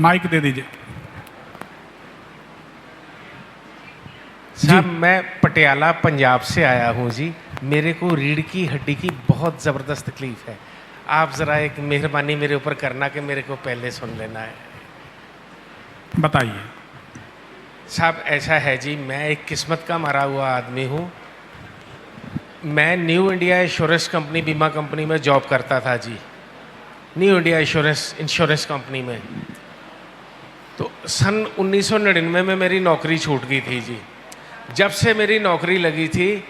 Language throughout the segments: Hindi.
माइक दे दीजिए। साहब मैं पटियाला पंजाब से आया हूँ जी। मेरे को रीढ़ की हड्डी की बहुत ज़बरदस्त तकलीफ़ है। आप ज़रा एक मेहरबानी मेरे ऊपर करना कि मेरे को पहले सुन लेना है। बताइए। साहब ऐसा है जी, मैं एक किस्मत का मरा हुआ आदमी हूँ। मैं न्यू इंडिया इंश्योरेंस कंपनी, बीमा कंपनी में जॉब करता था जी। न्यू इंडिया इंश्योरेंस कंपनी में। तो सन 1999 में मेरी नौकरी छूट गई थी जी। जब से मेरी नौकरी लगी थी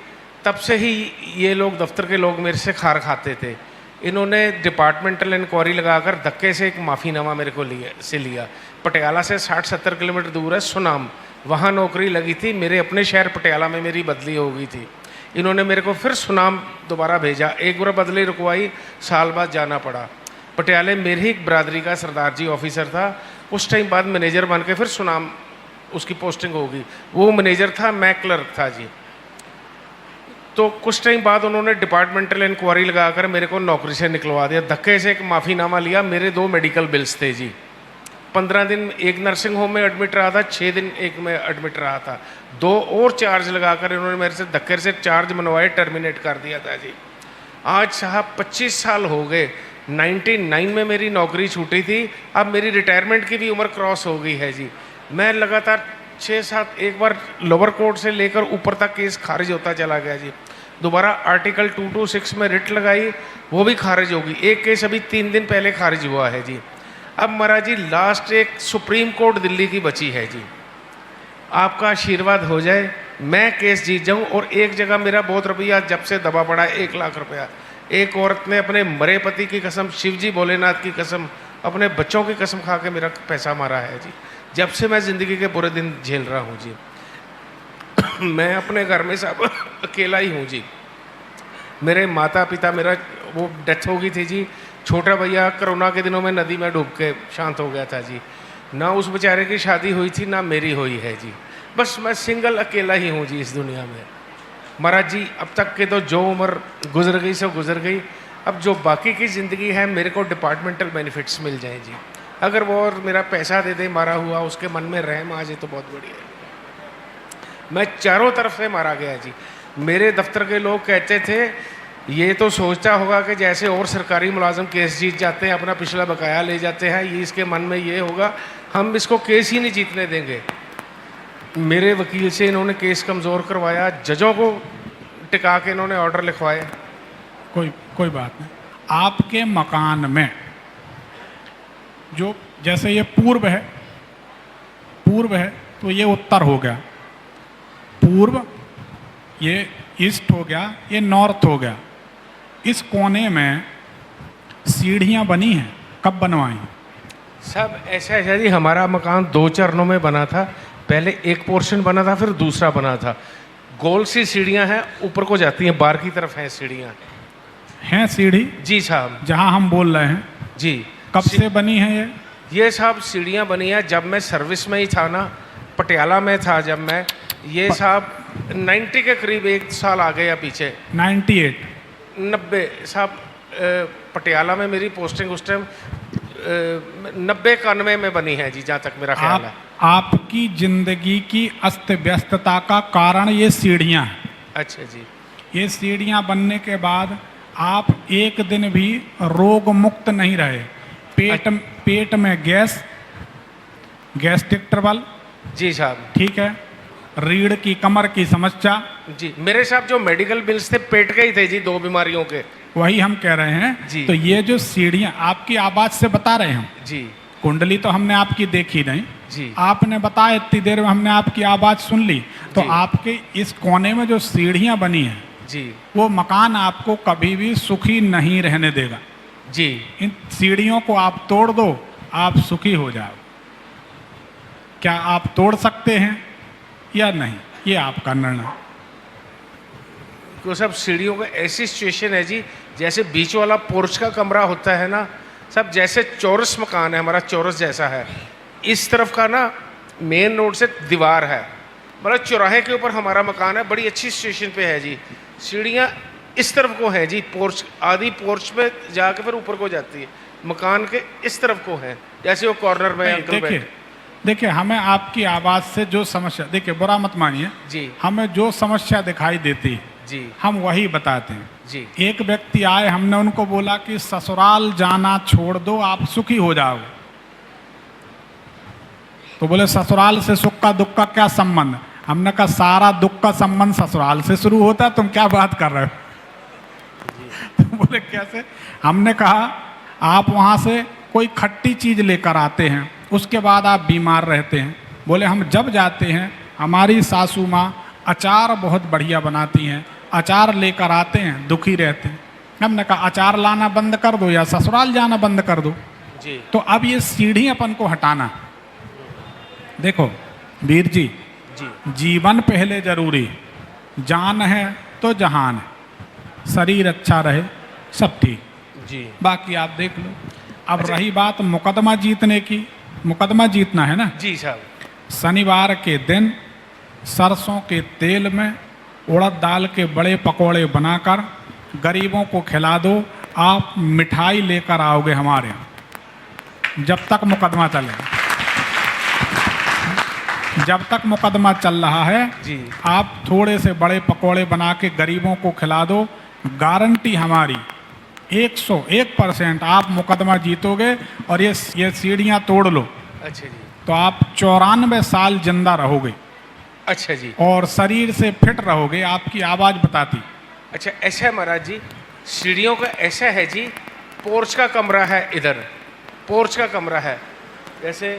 तब से ही ये लोग, दफ्तर के लोग, मेरे से खार खाते थे। इन्होंने डिपार्टमेंटल इंक्वायरी लगाकर धक्के से एक माफ़ीनामा मेरे को लिया। पटियाला से 60-70 किलोमीटर दूर है सुनाम, वहाँ नौकरी लगी थी। मेरे अपने शहर पटियाला में मेरी बदली हो गई थी। इन्होंने मेरे को फिर सुनाम दोबारा भेजा। एक बार बदली रुकवाई, साल बाद जाना पड़ा। पटियाले मेरी ही बरादरी का सरदार जी ऑफिसर था। उस टाइम बाद मैनेजर बन के फिर सुनाम उसकी पोस्टिंग होगी। वो मैनेजर था, मैं क्लर्क था जी। तो कुछ टाइम बाद उन्होंने डिपार्टमेंटल इंक्वायरी लगाकर मेरे को नौकरी से निकलवा दिया। धक्के से एक माफ़ीनामा लिया। मेरे 2 मेडिकल बिल्स थे जी। 15 दिन एक नर्सिंग होम में एडमिट रहा था, 6 दिन एक में एडमिट रहा था। 2 और चार्ज लगाकर इन्होंने मेरे से धक्के से चार्ज मनवाए, टर्मिनेट कर दिया था जी। आज साहब 25 साल हो गए। 99 में मेरी नौकरी छूटी थी। अब मेरी रिटायरमेंट की भी उम्र क्रॉस हो गई है जी। मैं लगातार 6-7 एक बार लोअर कोर्ट से लेकर ऊपर तक केस खारिज होता चला गया जी। दोबारा आर्टिकल 226 में रिट लगाई, वो भी खारिज होगी। एक केस अभी 3 दिन पहले खारिज हुआ है जी। अब महाराज जी लास्ट एक सुप्रीम कोर्ट दिल्ली की बची है जी। आपका आशीर्वाद हो जाए, मैं केस जीत जाऊं। और एक जगह मेरा बहुत रुपया जब से दबा पड़ा है, 1 लाख रुपया। एक औरत ने अपने मरे पति की कसम, शिवजी भोलेनाथ की कसम, अपने बच्चों की कसम खा के मेरा पैसा मारा है जी। जब से मैं ज़िंदगी के बुरे दिन झेल रहा हूँ जी। मैं अपने घर में सब अकेला ही हूँ जी। मेरे माता पिता, मेरा वो डेथ हो गई थी जी। छोटा भैया कोरोना के दिनों में नदी में डूब के शांत हो गया था जी। ना उस बेचारे की शादी हुई थी, ना मेरी हुई है जी। बस मैं सिंगल अकेला ही हूँ जी इस दुनिया में। महाराज जी अब तक के तो जो उम्र गुजर गई सो गुजर गई। अब जो बाकी की ज़िंदगी है, मेरे को डिपार्टमेंटल बेनिफिट्स मिल जाए जी। अगर वो और मेरा पैसा दे दे मारा हुआ, उसके मन में रहम आ जाए तो बहुत बढ़िया है। मैं चारों तरफ से मारा गया जी। मेरे दफ्तर के लोग कहते थे ये तो सोचता होगा कि जैसे और सरकारी मुलाजम केस जीत जाते हैं, अपना पिछला बकाया ले जाते हैं, ये इसके मन में ये होगा हम इसको केस ही नहीं जीतने देंगे। मेरे वकील से इन्होंने केस कमज़ोर करवाया, जजों को टिका के इन्होंने ऑर्डर लिखवाए। कोई बात नहीं। आपके मकान में जो, जैसे ये पूर्व है तो ये उत्तर हो गया, पूर्व ये ईस्ट हो गया, ये नॉर्थ हो गया। इस कोने में सीढ़ियाँ बनी हैं, कब बनवाई? सब ऐसा है जी, हमारा मकान 2 चरणों में बना था। पहले एक पोर्शन बना था, फिर दूसरा बना था। गोल सी सीढ़ियाँ हैं, ऊपर को जाती हैं, बाहर की तरफ हैं सीढ़ियाँ। हैं सीढ़ी? जी साहब। जहाँ हम बोल रहे हैं जी। कब से बनी है ये साहब सीढ़ियाँ बनी है जब मैं सर्विस में ही था ना, पटियाला में था जब मैं। ये साहब 90 के करीब 1 साल आ गया पीछे। 90 साहब पटियाला में मेरी पोस्टिंग उस टाइम 90-91 में बनी है जी, जहाँ तक मेरा ख्याल है। आपकी जिंदगी की अस्त व्यस्तता का कारण ये सीढ़ियाँ हैं। अच्छा जी। ये सीढ़ियाँ बनने के बाद आप एक दिन भी रोग मुक्त नहीं रहे। पेट में गैस्ट्रिक ट्रबल। जी साहब। ठीक है। रीढ़ की, कमर की समस्या। जी। मेरे साहब जो मेडिकल बिल्स थे पेट के ही थे जी, 2 बीमारियों के। वही हम कह रहे हैं जी। तो ये जो सीढ़ियाँ, आपकी आवाज से बता रहे हैं जी। कुंडली तो हमने आपकी देखी नहीं जी। आपने बताया, इतनी देर में हमने आपकी आवाज सुन ली। तो आपके इस कोने में जो सीढ़ियाँ बनी हैं जी, वो मकान आपको कभी भी सुखी नहीं रहने देगा जी। इन सीढ़ियों को आप तोड़ दो, आप सुखी हो जाओ। क्या आप तोड़ सकते हैं या नहीं, ये आपका निर्णय। तो सब सीढ़ियों का ऐसी सिचुएशन है जी, जैसे बीच वाला पोर्च का कमरा होता है ना, सब जैसे चौरस मकान है हमारा, चौरस जैसा है। इस तरफ का ना मेन रोड से दीवार है, मतलब चौराहे के ऊपर हमारा मकान है। बड़ी अच्छी सिचुएशन पे है जी। सीढ़ियाँ इस तरफ को है जी, पोर्च, आधी पोर्च पे जाके फिर ऊपर को जाती है। मकान के इस तरफ को हैं, जैसे वो कॉर्नर में नहीं, अंकल देखिए बैठे। देखिए, हमें आपकी आवाज़ से जो समस्या, देखिए बुरा मत मानिए, जी हमें जो समस्या दिखाई देती है जी हम वही बताते हैं। जी एक व्यक्ति आए, हमने उनको बोला कि ससुराल जाना छोड़ दो, आप सुखी हो जाओगे। तो बोले ससुराल से सुख का दुख का क्या संबंध? हमने कहा सारा दुख का संबंध ससुराल से शुरू होता है, तुम क्या बात कर रहे हो? तो बोले कैसे? हमने कहा आप वहाँ से कोई खट्टी चीज़ लेकर आते हैं, उसके बाद आप बीमार रहते हैं। बोले हम जब जाते हैं, हमारी सासू माँ अचार बहुत बढ़िया बनाती हैं, अचार लेकर आते हैं, दुखी रहते हैं। हमने कहा अचार लाना बंद कर दो या ससुराल जाना बंद कर दो। जी तो अब ये सीढ़ी अपन को हटाना। देखो वीर जी, जी जीवन पहले जरूरी, जान है तो जहान है, शरीर अच्छा रहे सब ठीक, जी बाकी आप देख लो। अब रही बात मुकदमा जीतने की, मुकदमा जीतना है ना। जी साहब, शनिवार के दिन सरसों के तेल में उड़द दाल के बड़े पकोड़े बनाकर गरीबों को खिला दो। आप मिठाई लेकर आओगे हमारे यहाँ, जब तक मुकदमा चलेगा। जब तक मुकदमा चल रहा है जी आप थोड़े से बड़े पकोड़े बना के गरीबों को खिला दो, गारंटी हमारी 101% आप मुकदमा जीतोगे। और ये सीढ़ियाँ तोड़ लो अच्छा जी, तो आप 94 साल जिंदा रहोगे अच्छा जी, और शरीर से फिट रहोगे, आपकी आवाज़ बताती। अच्छा ऐसा है महाराज जी, सीढ़ियों का ऐसा है जी, पोर्च का कमरा है इधर, पोर्च का कमरा है, जैसे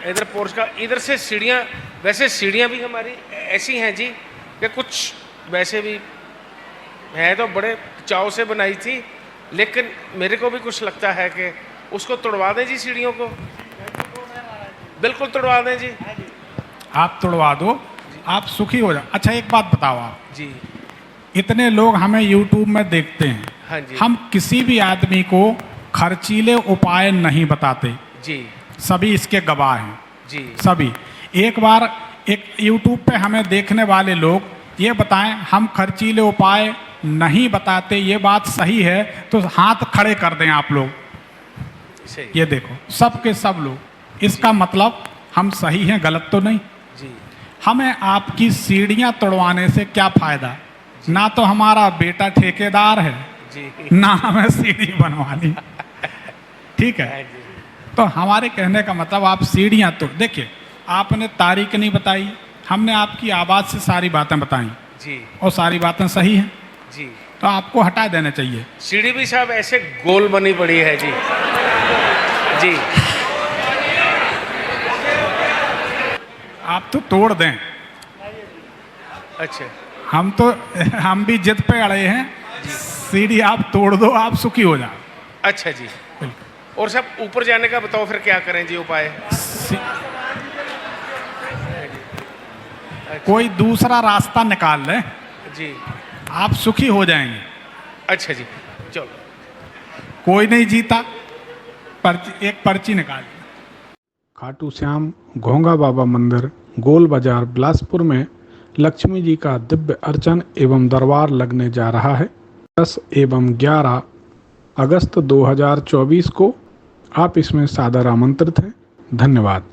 इधर पोर्च का, इधर से सीढ़ियाँ, वैसे सीढ़ियाँ भी हमारी ऐसी हैं जी कि कुछ वैसे भी है तो बड़े चाव से बनाई थी, लेकिन मेरे को भी कुछ लगता है कि उसको तोड़वा दें जी, सीढ़ियों को बिल्कुल तोड़वा दें जी। आप तोड़वा दो, आप सुखी हो जाओ। अच्छा एक बात बताओ, आप जी इतने लोग हमें यूट्यूब में देखते हैं, हाँ जी, हम किसी भी आदमी को खर्चीले उपाय नहीं बताते, जी सभी इसके गवाह हैं, जी सभी। एक बार एक यूट्यूब पे हमें देखने वाले लोग ये बताएं हम खर्चीले उपाय नहीं बताते, ये बात सही है तो हाथ खड़े कर दें आप लोग। सही, ये देखो सब के सब लोग, इसका मतलब हम सही हैं, गलत तो नहीं। जी हमें आपकी सीढ़ियां तोड़वाने से क्या फायदा? ना तो हमारा बेटा ठेकेदार है, जी ना हमें सीढ़ी बनवानी। ठीक हाँ है, जी, तो हमारे कहने का मतलब आप सीढ़ियां तो देखिए, आपने तारीख नहीं बताई, हमने आपकी आवाज़ से सारी बातें बताई जी और सारी बातें सही हैं, जी। तो आपको हटा देना चाहिए। सीढ़ी भी साहब ऐसे गोल बनी पड़ी है जी, जी आप तो तोड़ दें, अच्छा हम भी जिद पे अड़े हैं, सीढ़ी आप तोड़ दो, आप सुखी हो जाओ। अच्छा जी। और सब ऊपर जाने का बताओ फिर क्या करें जी उपाय? कोई दूसरा रास्ता निकाल लें, जी आप सुखी हो जाएंगे। अच्छा जी, चलो। कोई नहीं जीता, एक पर्ची निकाल। खाटू श्याम घोंगा बाबा मंदिर, गोल बाजार, बिलासपुर में लक्ष्मी जी का दिव्य अर्चन एवं दरबार लगने जा रहा है 10 एवं 11 अगस्त 2024 को। आप इसमें सादर आमंत्रित हैं। धन्यवाद।